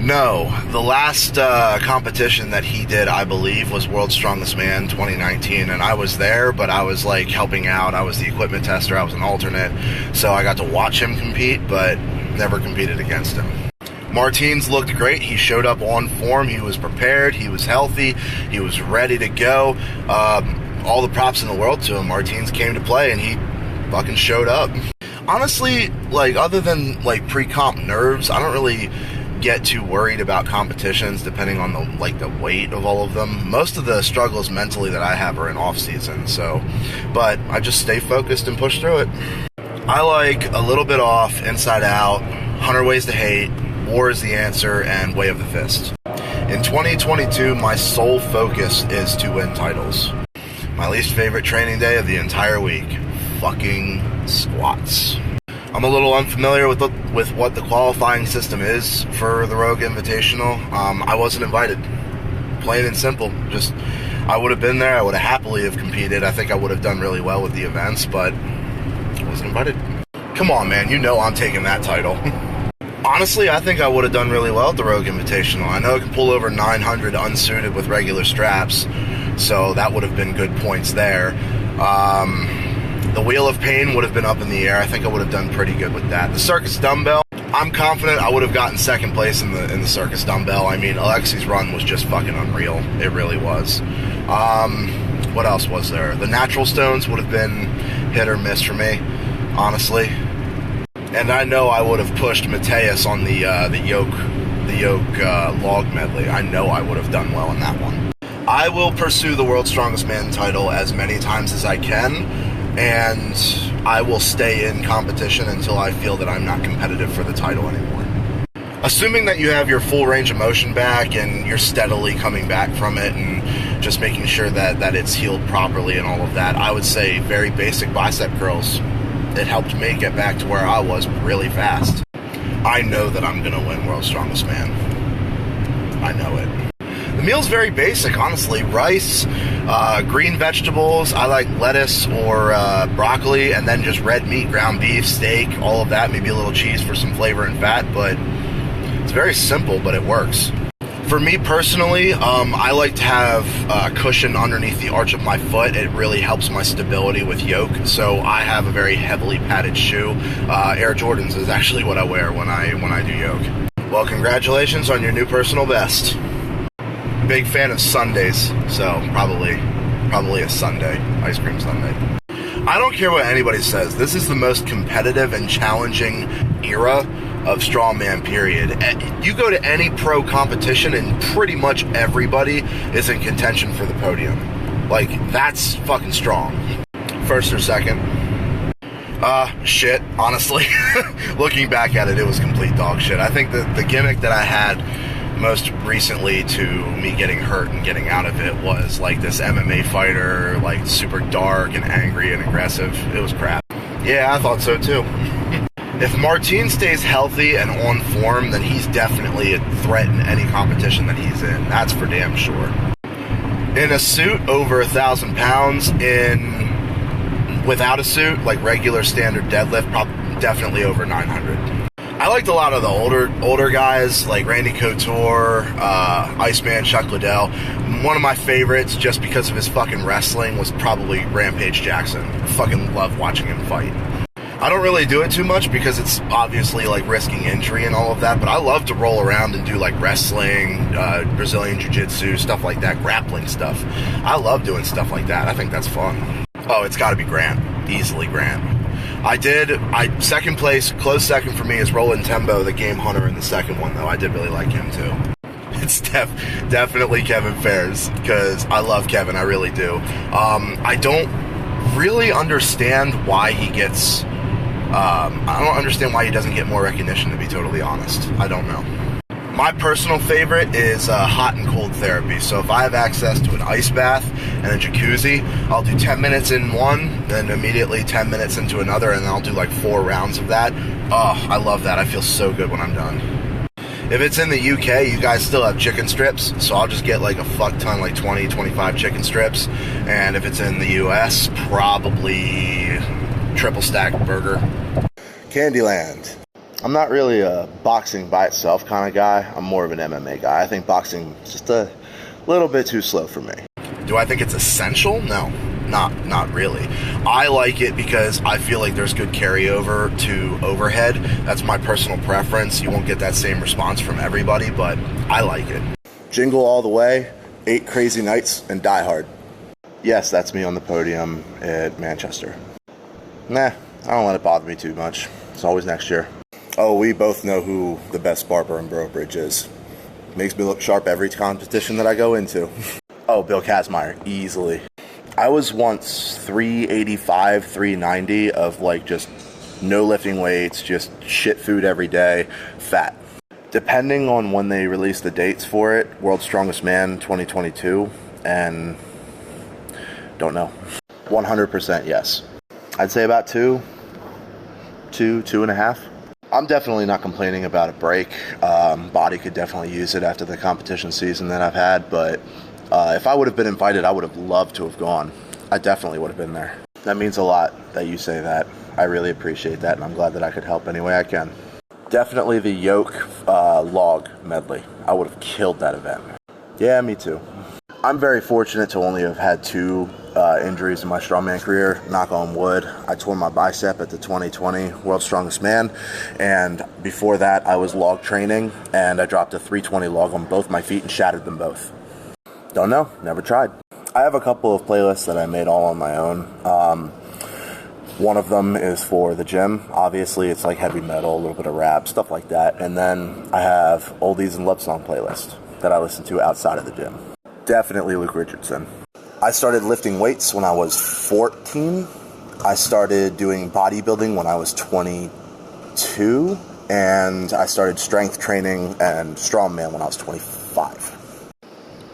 No, the last competition that he did, I believe, was World's Strongest Man 2019, and I was there, but I was like helping out. I was the equipment tester, I was an alternate, so I got to watch him compete, but never competed against him. Martins looked great. He showed up on form. He was prepared. He was healthy. He was ready to go. All the props in the world to him. Martins came to play, and he fucking showed up. Honestly, like, other than like pre-comp nerves, I don't really get too worried about competitions depending on the weight of all of them. Most of the struggles mentally that I have are in off season, but I just stay focused and push through it. I like A Little Bit Off, Inside Out, 100 Ways to Hate, War is the Answer, and Way of the Fist. In 2022, my sole focus is to win titles. My least favorite training day of the entire week, fucking squats. I'm a little unfamiliar with what the qualifying system is for the Rogue Invitational. I wasn't invited. Plain and simple. Just, I would have been there. I would have happily have competed. I think I would have done really well with the events, but I wasn't invited. Come on, man. You know I'm taking that title. Honestly, I think I would have done really well at the Rogue Invitational. I know I can pull over 900 unsuited with regular straps, so that would have been good points there. The Wheel of Pain would have been up in the air. I think I would have done pretty good with that. The Circus Dumbbell, I'm confident I would have gotten second place in the Circus Dumbbell. I mean, Alexi's run was just fucking unreal. It really was. What else was there? The Natural Stones would have been hit or miss for me, honestly. And I know I would have pushed Mateus on the yoke log medley. I know I would have done well in that one. I will pursue the World's Strongest Man title as many times as I can, and I will stay in competition until I feel that I'm not competitive for the title anymore. Assuming that you have your full range of motion back and you're steadily coming back from it and just making sure that it's healed properly and all of that, I would say very basic bicep curls. It helped me get back to where I was really fast. I know that I'm going to win World's Strongest Man. I know it. The meal's very basic, honestly. Rice, green vegetables. I like lettuce or broccoli, and then just red meat, ground beef, steak, all of that. Maybe a little cheese for some flavor and fat, but it's very simple, but it works. For me personally, I like to have a cushion underneath the arch of my foot. It really helps my stability with yoke, so I have a very heavily padded shoe. Air Jordans is actually what I wear when I do yoke. Well, congratulations on your new personal best. Big fan of sundaes, so probably a sundae, ice cream sundae. I don't care what anybody says. This is the most competitive and challenging era of strongman, period. You go to any pro competition and pretty much everybody is in contention for the podium. Like, that's fucking strong. First or second? Shit, honestly. Looking back at it, it was complete dog shit. I think the gimmick that I had most recently to me getting hurt and getting out of it was like this MMA fighter, like super dark and angry and aggressive. It was crap. Yeah, I thought so too. If Martin stays healthy and on form, then he's definitely a threat in any competition that he's in. That's for damn sure. In a suit, over 1,000 pounds. Without a suit, like regular standard deadlift, definitely over 900. I liked a lot of the older guys, like Randy Couture, Iceman, Chuck Liddell. One of my favorites, just because of his fucking wrestling, was probably Rampage Jackson. I fucking love watching him fight. I don't really do it too much because it's obviously like risking injury and all of that, but I love to roll around and do like wrestling, Brazilian Jiu-Jitsu, stuff like that, grappling stuff. I love doing stuff like that. I think that's fun. Oh, it's gotta be Grant. Easily Grant. Second place, close second for me is Roland Tembo, the game hunter in the second one, though. I did really like him, too. It's definitely Kevin Fairs, because I love Kevin, I really do. I don't really understand why he gets... I don't understand why he doesn't get more recognition, to be totally honest. I don't know. My personal favorite is hot and cold therapy. So if I have access to an ice bath and a jacuzzi, I'll do 10 minutes in one, then immediately 10 minutes into another, and then I'll do like 4 rounds of that. Oh, I love that. I feel so good when I'm done. If it's in the UK, you guys still have chicken strips, so I'll just get like a fuck ton, like 20, 25 chicken strips. And if it's in the US, probably triple stack burger. Candyland. I'm not really a boxing by itself kind of guy. I'm more of an MMA guy. I think boxing is just a little bit too slow for me. Do I think it's essential? No, not really. I like it because I feel like there's good carryover to overhead. That's my personal preference. You won't get that same response from everybody, but I like it. Jingle all the way, 8 crazy nights, and Die Hard. Yes, that's me on the podium at Manchester. Nah, I don't let it bother me too much. It's always next year. Oh, we both know who the best barber in Brobridge is. Makes me look sharp every competition that I go into. Oh, Bill Kazmaier, easily. I was once 385, 390 of like just no lifting weights, just shit food every day, fat. Depending on when they release the dates for it, World's Strongest Man 2022, and don't know. 100% yes. I'd say about 2.5. I'm definitely not complaining about a break. Body could definitely use it after the competition season that I've had, but if I would have been invited, I would have loved to have gone. I definitely would have been there. That means a lot that you say that. I really appreciate that, and I'm glad that I could help any way I can. Definitely the yoke log medley. I would have killed that event. Yeah, me too. I'm very fortunate to only have had 2 injuries in my strongman career. Knock on wood. I tore my bicep at the 2020 World's Strongest Man, and before that I was log training, and I dropped a 320 log on both my feet and shattered them both. Don't know. Never tried. I have a couple of playlists that I made all on my own. One of them is for the gym. Obviously, it's like heavy metal, a little bit of rap, stuff like that. And then I have oldies and love song playlist that I listen to outside of the gym. Definitely Luke Richardson. I started lifting weights when I was 14. I started doing bodybuilding when I was 22. And I started strength training and strongman when I was 25.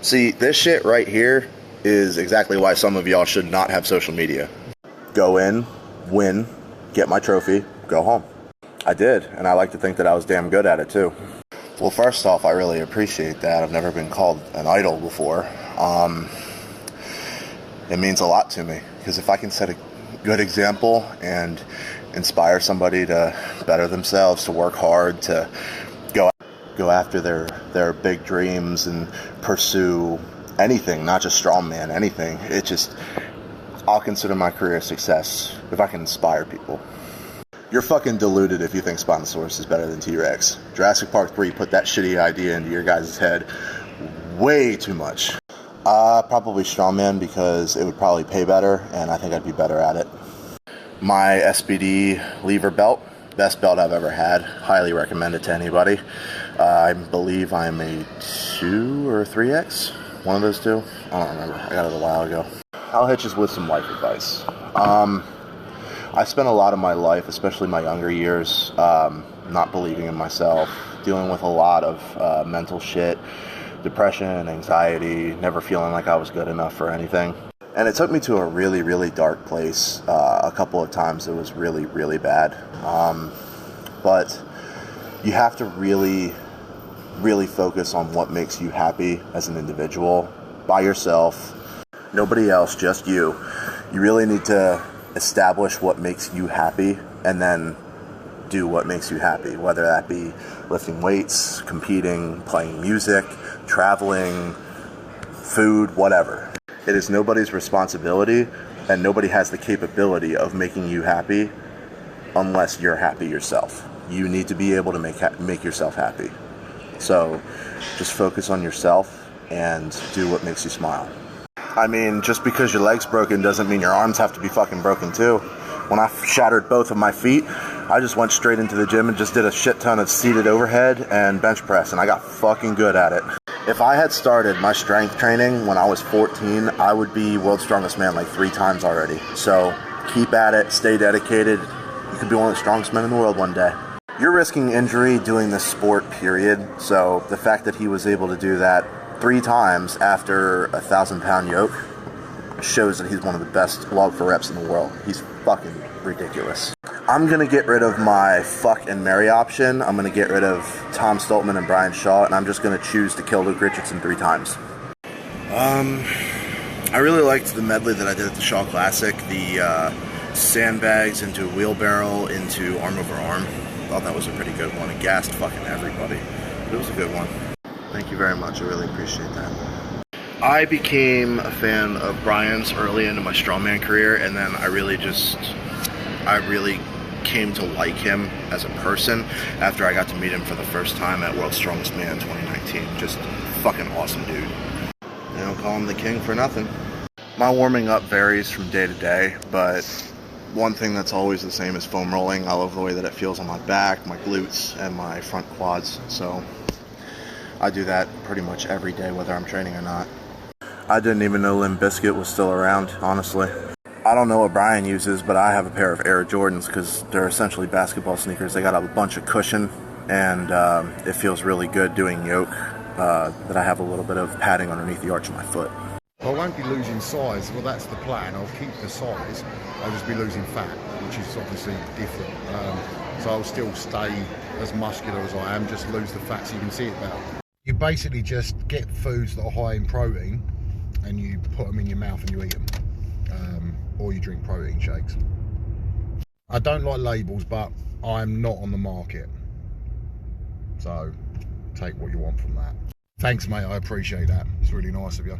See, this shit right here is exactly why some of y'all should not have social media. Go in, win, get my trophy, go home. I did, and I like to think that I was damn good at it too. Well, first off, I really appreciate that. I've never been called an idol before. It means a lot to me, because if I can set a good example and inspire somebody to better themselves, to work hard, to go after their big dreams and pursue anything, not just strongman, anything. I'll consider my career a success if I can inspire people. You're fucking deluded if you think Spinosaurus is better than T-Rex. Jurassic Park 3 put that shitty idea into your guys' head way too much. Probably strongman, because it would probably pay better, and I think I'd be better at it. My SBD lever belt, best belt I've ever had. Highly recommend it to anybody. I believe I'm a 2 or 3X. One of those 2. I don't remember. I got it a while ago. I'll hit you with some life advice. I spent a lot of my life, especially my younger years, not believing in myself, dealing with a lot of mental shit, depression, anxiety, never feeling like I was good enough for anything. And it took me to a really, really dark place. A couple of times it was really, really bad. But you have to really, really focus on what makes you happy as an individual, by yourself, nobody else, just you. You really need to establish what makes you happy and then do what makes you happy, whether that be lifting weights, competing, playing music, traveling, food, whatever. It is nobody's responsibility, and nobody has the capability of making you happy unless you're happy yourself. You need to be able to make yourself happy. So just focus on yourself and do what makes you smile. I mean, just because your leg's broken doesn't mean your arms have to be fucking broken too. When I shattered both of my feet, I just went straight into the gym and just did a shit ton of seated overhead and bench press, and I got fucking good at it. If I had started my strength training when I was 14, I would be World's Strongest Man like 3 times already. So keep at it, stay dedicated. You could be one of the strongest men in the world one day. You're risking injury doing this sport, period. So the fact that he was able to do that 3 times after a 1,000-pound yoke shows that he's one of the best log for reps in the world. He's fucking ridiculous. I'm going to get rid of my fuck and marry option. I'm going to get rid of Tom Stoltman and Brian Shaw, and I'm just going to choose to kill Luke Richardson 3 times. I really liked the medley that I did at the Shaw Classic. The sandbags into wheelbarrow into arm over arm. thought that was a pretty good one. It gassed fucking everybody. But it was a good one. Thank you very much. I really appreciate that. I became a fan of Brian's early into my strongman career, and then I really came to like him as a person after I got to meet him for the first time at World's Strongest Man 2019. Just fucking awesome dude. They don't call him the king for nothing. My warming up varies from day to day, but one thing that's always the same is foam rolling. I love the way that it feels on my back, my glutes, and my front quads. So I do that pretty much every day, whether I'm training or not. I didn't even know Limp Bizkit was still around, honestly. I don't know what Brian uses, but I have a pair of Air Jordans because they're essentially basketball sneakers. They got a bunch of cushion, and it feels really good doing yoke, that I have a little bit of padding underneath the arch of my foot. I won't be losing size. Well, that's the plan. I'll keep the size. I'll just be losing fat, which is obviously different. So I'll still stay as muscular as I am, just lose the fat so you can see it better. You basically just get foods that are high in protein and you put them in your mouth and you eat them. Or you drink protein shakes. I don't like labels, but I'm not on the market. So take what you want from that. Thanks, mate. I appreciate that. It's really nice of you.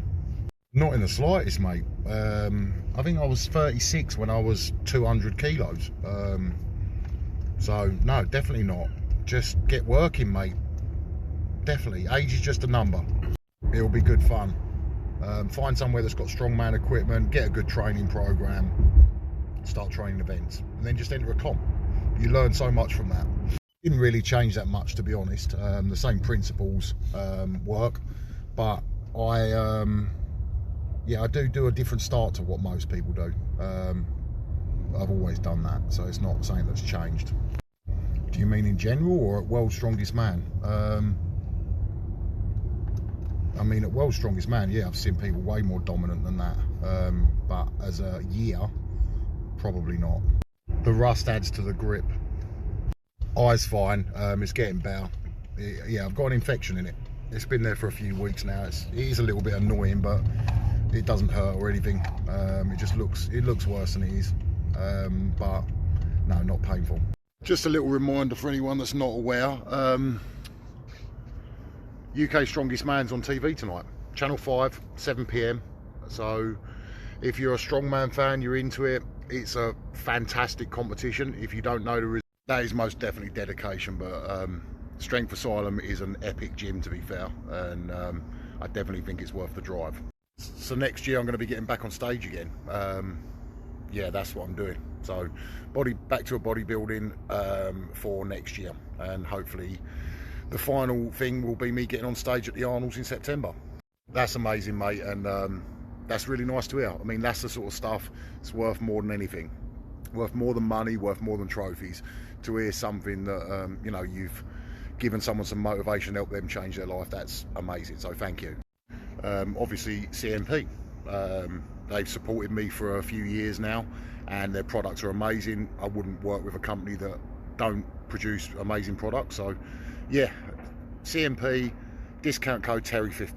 Not in the slightest, mate. I think I was 36 when I was 200 kilos. So no, definitely not. Just get working, mate. Definitely. Age is just a number. It'll be good fun. Find somewhere that's got strongman equipment, get a good training program, start training events, and then just enter a comp. You learn so much from that. Didn't really change that much, to be honest. The same principles work, but I do a different start to what most people do. I've always done that, so it's not something that's changed. Do you mean in general or at World's Strongest Man? I mean, at World's Strongest Man, yeah, I've seen people way more dominant than that. But as a year, probably not. The rust adds to the grip. Eye's fine. It's getting better. Yeah, I've got an infection in it. It's been there for a few weeks now. It is a little bit annoying, but it doesn't hurt or anything. It looks worse than it is. But no, not painful. Just a little reminder for anyone that's not aware. UK Strongest Man's on TV tonight, Channel 5, 7 PM. So if you're a strongman fan, you're into it. It's a fantastic competition. If you don't know the result, that is most definitely dedication. But Strength Asylum is an epic gym, to be fair, and I definitely think it's worth the drive. So next year I'm going to be getting back on stage again. Yeah, that's what I'm doing. So back to a bodybuilding for next year, and hopefully the final thing will be me getting on stage at the Arnold's in September. That's amazing, mate, and that's really nice to hear. I mean, that's the sort of stuff that's worth more than anything. Worth more than money, worth more than trophies. To hear something that, you know, you've given someone some motivation, help them change their life, that's amazing, so thank you. Obviously, CMP. They've supported me for a few years now, and their products are amazing. I wouldn't work with a company that don't produce amazing products, so yeah, CMP, discount code Terry15,